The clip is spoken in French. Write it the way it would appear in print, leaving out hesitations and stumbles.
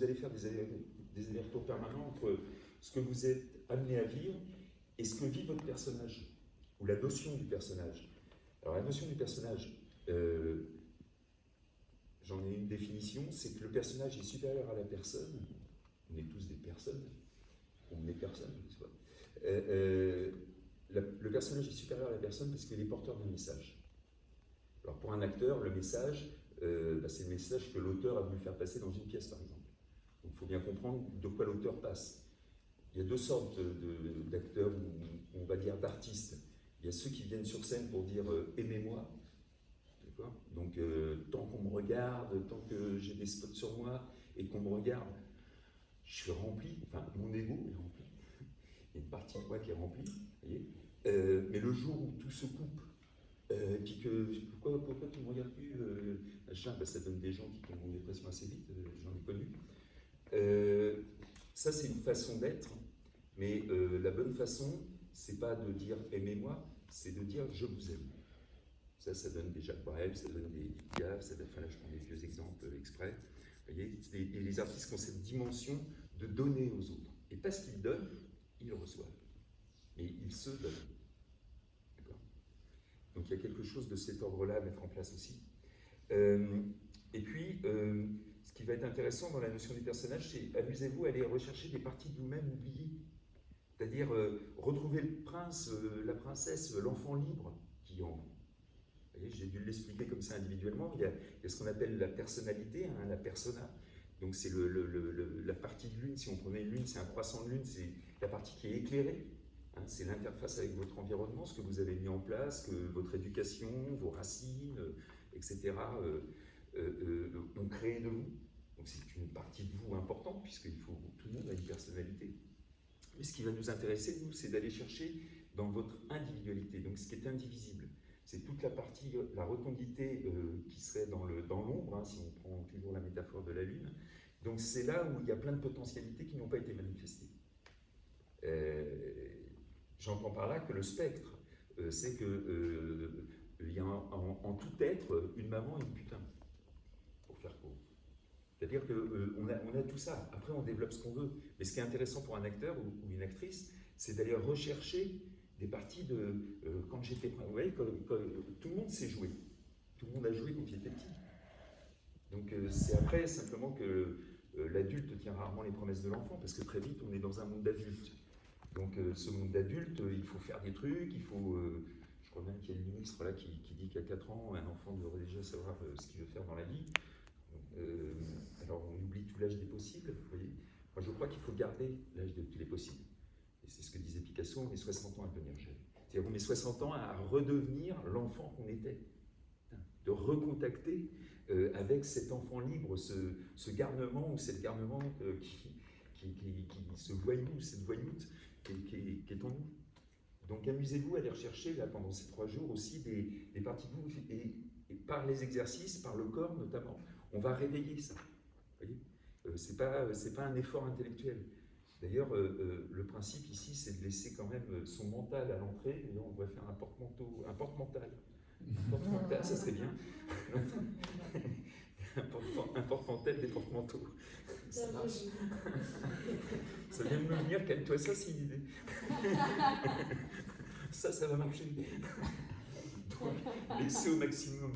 vous allez faire des allers-retours permanents entre ce que vous êtes amené à vivre et ce que vit votre personnage, ou la notion du personnage. Alors la notion du personnage, j'en ai une définition, c'est que le personnage est supérieur à la personne. On est tous des personnes, on est personne, je sais pas. Le personnage est supérieur à la personne parce qu'il est porteur d'un message. Alors pour un acteur, le message, c'est le message que l'auteur a voulu faire passer dans une pièce, par exemple. Donc il faut bien comprendre de quoi l'auteur passe. Il y a deux sortes d'acteurs, ou on va dire d'artistes. Il y a ceux qui viennent sur scène pour dire « aimez-moi ». Donc tant qu'on me regarde, tant que j'ai des spots sur moi et qu'on me regarde, je suis rempli, enfin mon ego est rempli. Il y a une partie de moi qui est remplie, vous voyez. Mais le jour où tout se coupe, et puis que pourquoi tu ne me regardes plus, machin, ça donne des gens qui tombent en dépression assez vite, j'en ai connu. Ça c'est une façon d'être, mais la bonne façon, c'est pas de dire aimez-moi, c'est de dire je vous aime. Ça donne des Jacques Brel, ça donne des Piaf, ça donne, enfin là je prends des vieux exemples exprès. Vous voyez, et les artistes qui ont cette dimension de donner aux autres. Et parce qu'ils donnent, ils reçoivent. Et ils se donnent. D'accord ? Donc il y a quelque chose de cet ordre-là à mettre en place aussi. Et puis, ce qui va être intéressant dans la notion du personnage, c'est amusez-vous à aller rechercher des parties de vous-même oubliées. C'est-à-dire retrouver le prince, la princesse, l'enfant libre qui en vous. J'ai dû l'expliquer comme ça individuellement. Il y a ce qu'on appelle la personnalité, hein, la persona. Donc c'est la partie de lune, si on prenait une lune, c'est un croissant de lune, c'est la partie qui est éclairée. Hein, c'est l'interface avec votre environnement, ce que vous avez mis en place, que votre éducation, vos racines, etc. ont créé de vous. Donc c'est une partie de vous importante, puisqu'il faut, tout le monde a une personnalité. Mais ce qui va nous intéresser, nous, c'est d'aller chercher dans votre individualité, donc ce qui est indivisible. C'est toute la partie, la rotondité qui serait dans l'ombre, hein, si on prend toujours la métaphore de la Lune. Donc c'est là où il y a plein de potentialités qui n'ont pas été manifestées. J'entends par là que le spectre, c'est qu'il y a en tout être une maman et une putain, pour faire court. C'est-à-dire qu'on a tout ça. Après, on développe ce qu'on veut. Mais ce qui est intéressant pour un acteur ou une actrice, c'est d'aller rechercher des parties de quand j'étais. Vous voyez, tout le monde sait jouer. Tout le monde a joué quand il était petit. Donc c'est après simplement que l'adulte tient rarement les promesses de l'enfant, parce que très vite on est dans un monde d'adulte. Donc ce monde d'adulte, il faut faire des trucs, il faut. Je crois même qu'il y a une ministre là qui dit qu'à 4 ans, un enfant devrait déjà savoir ce qu'il veut faire dans la vie. Alors on oublie tout l'âge des possibles, vous voyez. Moi je crois qu'il faut garder l'âge de tous les possibles. Et c'est ce que disait Picasso, on met 60 ans à devenir jeune. C'est-à-dire on met 60 ans à redevenir l'enfant qu'on était. De recontacter avec cet enfant libre, ce garnement ou cette garnement ce voyou, cette voyoute qui est en nous. Donc amusez-vous à aller rechercher là, pendant ces 3 jours aussi des parties de vous, et par les exercices, par le corps notamment, on va réveiller ça. Vous voyez, c'est pas un effort intellectuel. D'ailleurs, le principe ici, c'est de laisser quand même son mental à l'entrée, et on va faire un porte-mental. Un porte-mental, ça serait bien. Un porte-mental des porte-manteaux. Ça marche. Ça vient de me venir, calme-toi, ça c'est une idée. Ça va marcher. Donc, laissez au maximum